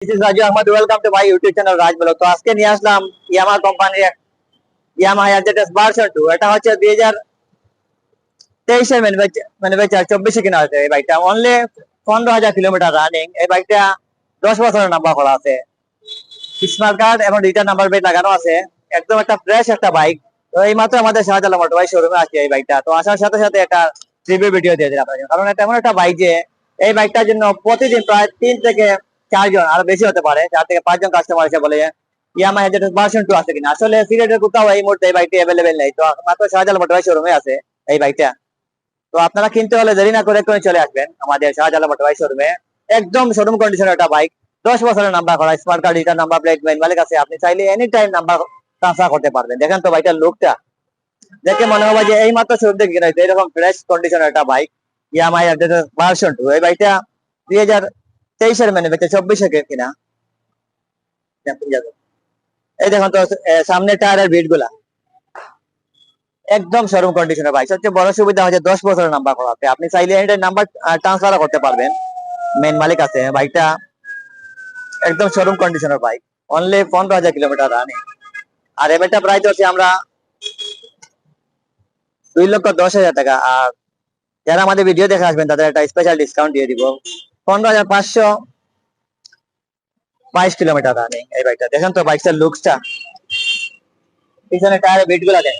This is Raju Ahmad. Welcome to my YouTube channel Raj Blog. তো আজকে নিয়ে আসলাম Yamaha কোম্পানির ইয়ামাহা এফজেডএস ভার্সন 2। এটা হচ্ছে 2023 এর ম্যানুফ্যাকচার 24 এ কেনা হয়েছে। এই বাইকটা অনলি 15,000 কিলোমিটার রানিং। এই বাইকটা 10 বছরের নাম্বার করা আছে, স্মার্ট কার্ড এবং রিটার্ন নাম্বার প্লেট লাগানো আছে। একদম একটা ফ্রেশ একটা বাইক। তো এই মাত্র আমাদের শাহজালাল মোটর বাইক শোরুমে আছে এই বাইকটা। তো আসার সাথে সাথে একটা রিভিউ ভিডিও দিয়ে দিলাম আপনাদের, কারণ এটা এমন একটা বাইক যে এই বাইকটার জন্য প্রতিদিন প্রায় 3 থেকে 4 জন, আরো বেশি হতে পারে, 4 থেকে 5 জন কাস্টমার এসে বলে ইয়ামাহা এফজেডএস ভার্সন 2 আছে কিনা। আসলে সিলেটের কোথাও এই মুহূর্তে এই বাইকটি অ্যাভেলেবেল নেই। তো মাত্র শাহজালাল মোটর বাইক শোরুমে আছে এই বাইকটা। তো আপনারা কিনতে হলে দেরি না করে এক্ষুনি চলে আসবেন আমাদের শাহজালাল মোটর বাইক শোরুমে। একদম শোরুম কন্ডিশনের একটা বাইক, 10 বছরের নাম্বার করা, smart card return number plate main মালিক আছে। আপনি চাইলে এনি টাইম নাম্বার ট্রান্সফার করতে পারবেন। দেখেন তো বাইকটার লুকটা দেখে মনে হবে যে এই মাত্র শোরুম থেকে কিনা হয়েছে। এরকম ফ্রেশ কন্ডিশনের একটা বাইক ইয়ামাহা এফজেডএস ভার্সন 2। এই বাইকটা 2023 এর ম্যানুফ্যাকচার 24 এ কিনা। এই দেখুন তো সামনে টায়ারের বিট গুলা একদম শোরুম কন্ডিশনের বাইক। সবচেয়ে বড় সুবিধা হচ্ছে 10 বছরের নাম্বার করা আছে। আপনি চাইলে এনি নাম্বার ট্রান্সফার করতে পারবেন, মেইন মালিক আছে। বাইকটা একদম শোরুম কন্ডিশনের বাইক, অনলি 15,000 কিলোমিটার রানিং। আর এমএটা প্রাইস হচ্ছে আমরা 2,10,000 টাকা। আর যারা আমাদের ভিডিও দেখে আসবেন তাদের একটা স্পেশাল ডিসকাউন্ট দিয়ে দিব, 15,522 কিলোমিটার রানিং এই বাইকটা। দেখেন তো বাইকটার লুকসটা, পিছনে টায়ারের বিট গুলা দেন,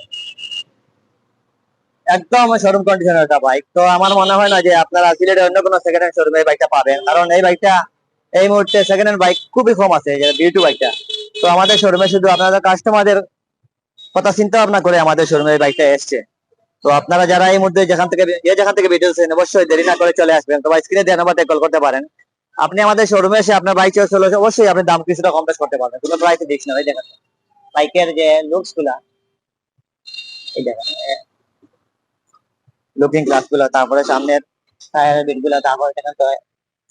একদম শোরুম কন্ডিশনের একটা বাইক। তো আমার মনে হয় না যে আপনারা সিলেটের অন্য কোনো সেকেন্ড হ্যান্ড শোরুমে এই বাইকটা পাবেন, কারণ এই বাইকটা এই মুহূর্তে সেকেন্ড হ্যান্ড বাইক খুবই কম আছে, বিউটি বাইকটা। তো আমাদের শোরুমে শুধু আপনাদের কাস্টমারদের কথা চিন্তা ভাবনা করে আমাদের শোরুমে এই বাইকটা এসছে। তো আপনারা যারা এই মুহূর্তে যেখান থেকে ভিডিও দেখছেন অবশ্যই দেরি না করে চলে আসবেন। তো স্ক্রিনে দেওয়া নাম্বারে কল করতে পারেন। আপনি আমাদের শোরুমে এসে আপনার বাইক চয়েস হলে অবশ্যই আপনি দাম কিছুটা কম বেশ করতে পারবেন, কোনো প্রাইসে দিচ্ছি না। এই দেখেন বাইকের যে লুকস গুলা, এই দেখেন লুকিং গ্লাস গুলা, তারপরে সামনের টায়ারের বিট গুলা, তারপরে দেখেন তো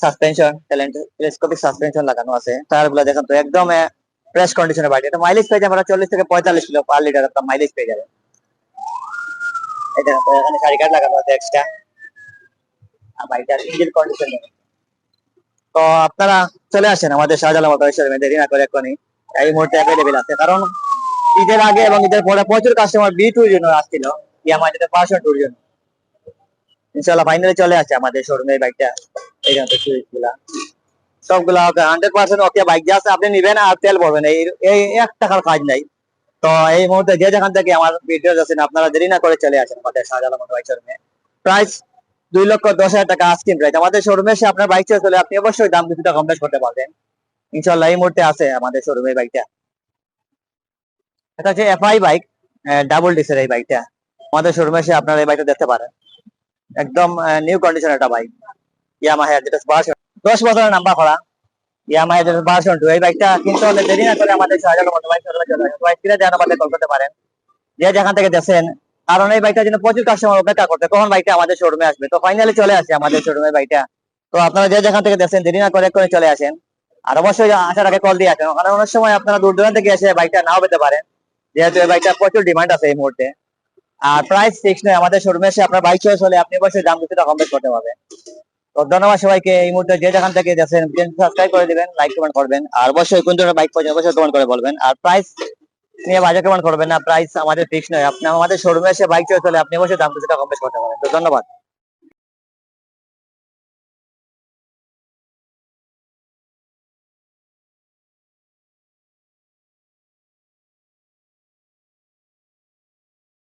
সাসপেনশন টেলিস্কোপিক সাসপেনশন লাগানো আছে। টায়ার গুলা দেখেন তো একদম ফ্রেশ কন্ডিশনের বাইক। এটা মাইলেজ পেয়ে যাবেন 40 থেকে 45 কিলো পার লিটার আপনার মাইলেজ পেয়ে যাবেন। এই দেখেন তো এখানে সারি কার্ড লাগানো আছে এক্সট্রা। আর বাইকটার ইঞ্জিন কন্ডিশন দেখেন। তো আপনারা চলে আসেন আমাদের শাহজালাল মোটর শোরুমে, দেরি না করে এক্ষুনি। এই মুহূর্তে অ্যাভেলেবেল আছে, কারণ ঈদের আগে এবং ঈদের পরে প্রচুর কাস্টমার B2 এর জন্য আসছিল, ইয়ামাহা এফজেডএস ভার্সন 2 এর জন্য। ইনশাআল্লাহ ফাইনালি চলে আসছে আমাদের শোরুমে এই বাইকটা। এই দেখেন তো সুইচ গুলা সবগুলা 100% ওকে বাইক। যা আছে আপনি নিবেন আর তেল ভরবেন, এই 1 টাকার কাজ নাই। তো এই মুহূর্তে যে যেখান থেকে আমার ভিডিও দেখছেন আপনারা দেরি না করে চলে আসেন আমাদের শাহজালাল মোটর বাইক শোরুমে। প্রাইস 2,10,000 টাকা আস্কিং প্রাইস। আমাদের শোরুমে এসে আপনার বাইক চয়েস হলে আপনি অবশ্যই দাম কিছুটা কম বেশ করতে পারবেন ইনশাআল্লাহ। এই মুহূর্তে আছে আমাদের শোরুমে এই বাইকটা। এটা হচ্ছে এফআই বাইক, ডাবল ডিসের এই বাইকটা। আমাদের শোরুমে এসে আপনারা এই বাইকটা দেখতে পারেন, একদম নিউ কন্ডিশন একটা বাইক ইয়ামাহা এফজেডএস ভার্সন 10 বছরের নাম্বার করা ইয়ামাহা এফজেডএস ভার্সন 2। এই বাইকটা কিনতে হলে দেরি না করে আমাদের শাহজালাল মোটর বাইক শোরুমে চলে আসুন। স্ক্রিনে দেওয়া নাম্বারে কল করতে পারেন যে যেখান থেকে দেখছেন, কারণ এই বাইকটার জন্য প্রচুর কাস্টমার অপেক্ষা করতে কখন বাইকটা আমাদের শোরুমে আসবে। তো ফাইনালি চলে আসে আমাদের শোরুমে বাইকটা। তো আপনারা যে যেখান থেকে দেখছেন দেরি না করে চলে আসেন। আর অবশ্যই আসার আগে কল দিয়ে আসেন, কারণ অনেক সময় আপনারা দূর দূরান্ত থেকে এসে বাইকটা নাও পেতে পারেন, যেহেতু এই বাইকটা প্রচুর ডিমান্ড আছে এই মুহূর্তে। আর প্রাইস ফিক্স নয়, আমাদের শোরুমে এসে আপনার বাইক চয়েস হলে আপনি অবশ্যই দাম কিছুটা কম বেশ করতে পারবেন। তো ধন্যবাদ সবাইকে। এই মুহূর্তে যে যেখান থেকে দেখছেন সাবস্ক্রাইব করে দিবেন, লাইক কমেন্ট করবেন, আর অবশ্যই কোন ধরনের বাইক পছন্দ অবশ্যই কমেন্ট করে বলবেন। আর প্রাইস নিয়ে বাজে কমেন্ট করবেন না, প্রাইস আমাদের ফিক্স নয়। আপনি আমাদের শোরুমে এসে বাইক চয়েস হলে আপনি অবশ্যই দাম কিছুটা কম বেশ করতে পারেন। তো ধন্যবাদ।